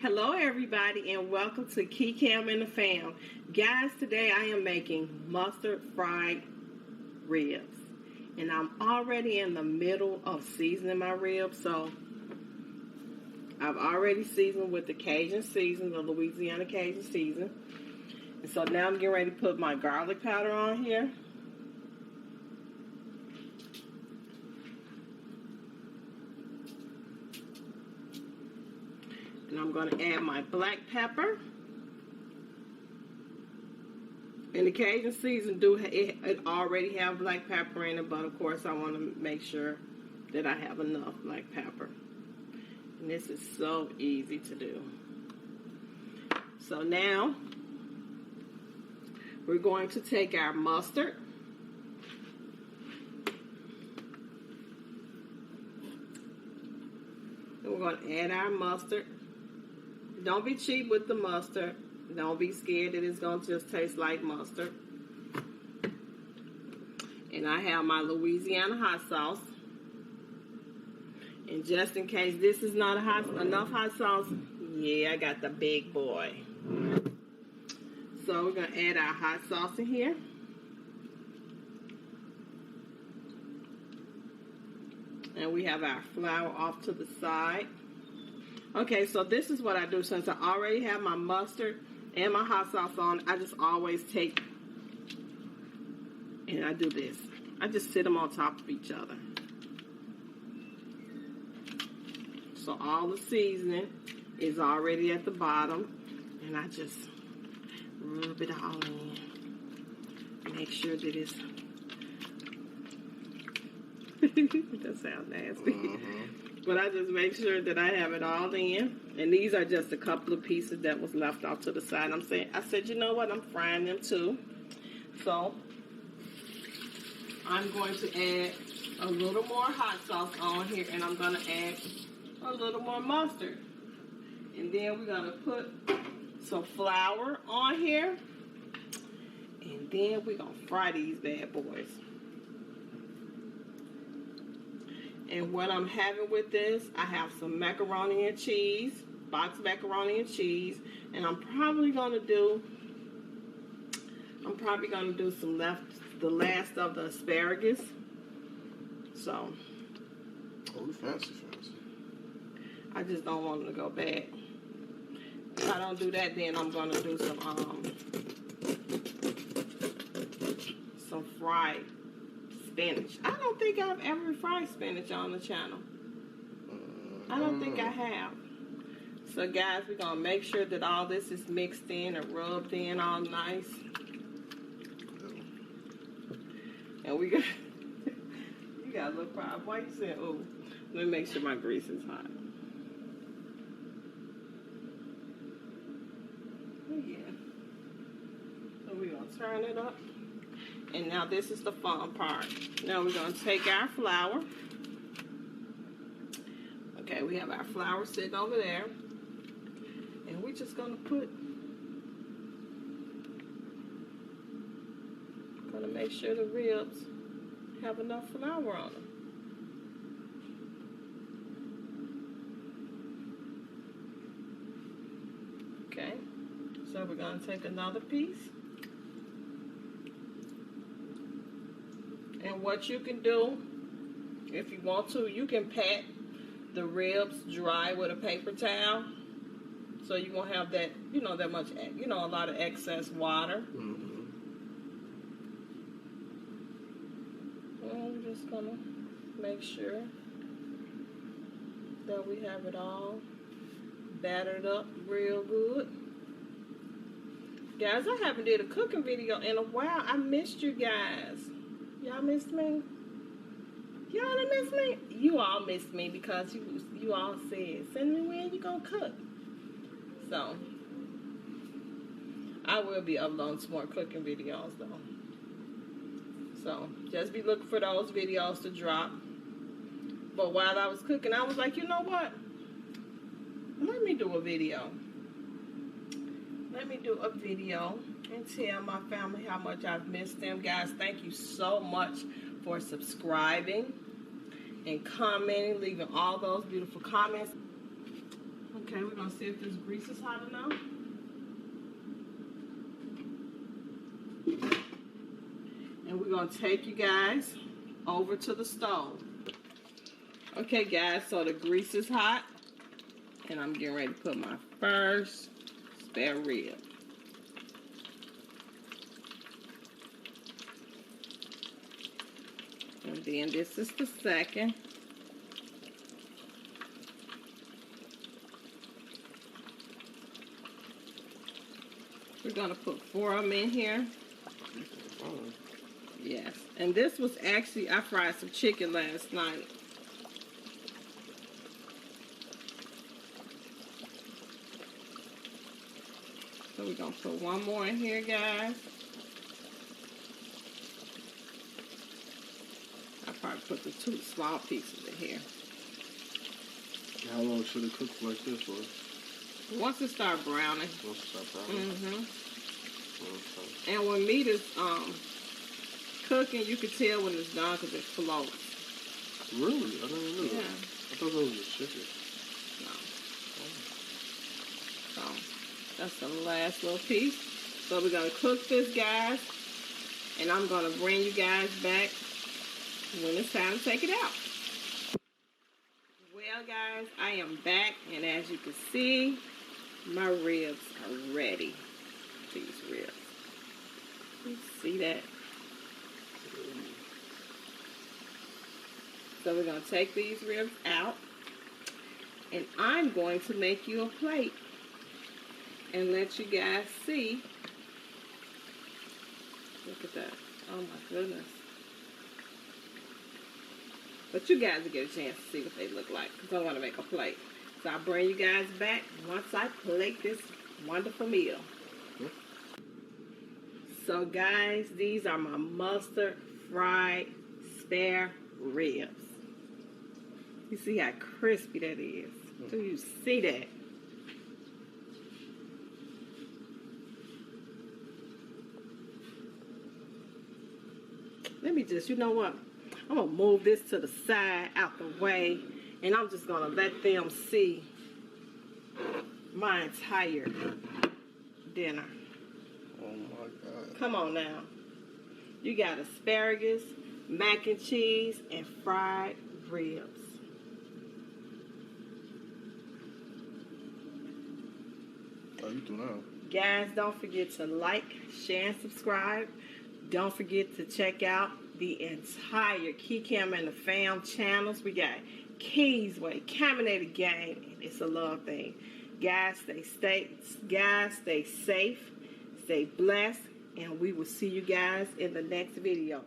Hello everybody and welcome to KEE'S. Guys, today I am making mustard fried ribs. And I'm already in the middle of seasoning my ribs. So I've already seasoned with the Cajun season, the Louisiana Cajun season. And so now I'm getting ready to put my garlic powder on here. And I'm going to add my black pepper. And the Cajun season it already have black pepper in it, but of course I want to make sure that I have enough black pepper. And this is so easy to do. So now we're going to take our mustard. And we're going to add our mustard. Don't be cheap with the mustard. Don't be scared that it's going to just taste like mustard. And I have my Louisiana hot sauce. And just in case this is not enough hot sauce, yeah, I got the big boy. So we're going to add our hot sauce in here. And we have our flour off to the side. Okay, so this is what I do. Since I already have my mustard and my hot sauce on, I just always take and I do this. I just sit them on top of each other. So all the seasoning is already at the bottom, and I just rub it all in. Make sure that it's that sounds nasty. But I just make sure that I have it all in. And these are just a couple of pieces that was left off to the side. I said, you know what? I'm frying them too. So I'm going to add a little more hot sauce on here. And I'm going to add a little more mustard. And then we're going to put some flour on here. And then we're going to fry these bad boys. And what I'm having with this, I have some macaroni and cheese, boxed macaroni and cheese, and I'm probably gonna do the last of the asparagus. So, oh, fancy. I just don't want them to go bad. If I don't do that, then I'm gonna do some fried spinach. I don't think I've ever fried spinach on the channel. I don't think I have. So guys, we're going to make sure that all this is mixed in and rubbed in all nice. And we got, you got a little problem. Why you saying, oh, let me make sure my grease is hot. Oh yeah. So we're going to turn it up. And now this is the fun part. Now we're going to take our flour. Okay, we have our flour sitting over there. And we're just going to make sure the ribs have enough flour on them. Okay, so we're going to take another piece. And what you can do, if you want to, you can pat the ribs dry with a paper towel, so you won't have that, that much, a lot of excess water. And we're just gonna make sure that we have it all battered up real good. Guys, I haven't did a cooking video in a while. I missed you guys. Y'all missed me? Y'all didn't miss me? You all missed me because you all said, send me when you gonna cook. So, I will be uploading some more cooking videos though. So, just be looking for those videos to drop. But while I was cooking, I was like, you know what? Let me do a video. Let me do a video and tell my family how much I've missed them. Guys, thank you so much for subscribing and commenting, leaving all those beautiful comments. Okay, we're gonna see if this grease is hot enough. And we're gonna take you guys over to the stove. Okay guys, so the grease is hot. And I'm getting ready to put my first spare rib. And then this is the second. We're gonna put 4 of them in here. Yes, and this was actually, I fried some chicken last night. So we're gonna put 1 more in here, guys. I probably put the 2 small pieces in here. How long should it cook like this for? Once it starts browning. Once it starts browning. Mm-hmm. Okay. And when meat is cooking, you can tell when it's done because it floats. Really? I didn't know that. Yeah. I thought that was just chicken. No. So that's the last little piece. So we're gonna cook this, guys, and I'm gonna bring you guys back when it's time to take it out. Well, guys, I am back, and as you can see, my ribs are ready. These ribs. You see that? So we're going to take these ribs out, and I'm going to make you a plate and let you guys see. Look at that. Oh my goodness. But you guys will get a chance to see what they look like because I want to make a plate. So I'll bring you guys back once I plate this wonderful meal. So guys, these are my mustard fried spare ribs. You see how crispy that is? Do you see that? Let me just, you know what? I'm going to move this to the side, out the way, and I'm just going to let them see my entire dinner. Oh my God. Come on now. You got asparagus, mac and cheese, and fried ribs. Oh, you do now. Guys, don't forget to like, share, and subscribe. Don't forget to check out the entire Key and the Fam channels. We got KEE'S, Kaminator Gamez, and it's a love thing. Guys, stay safe, stay blessed, and we will see you guys in the next video.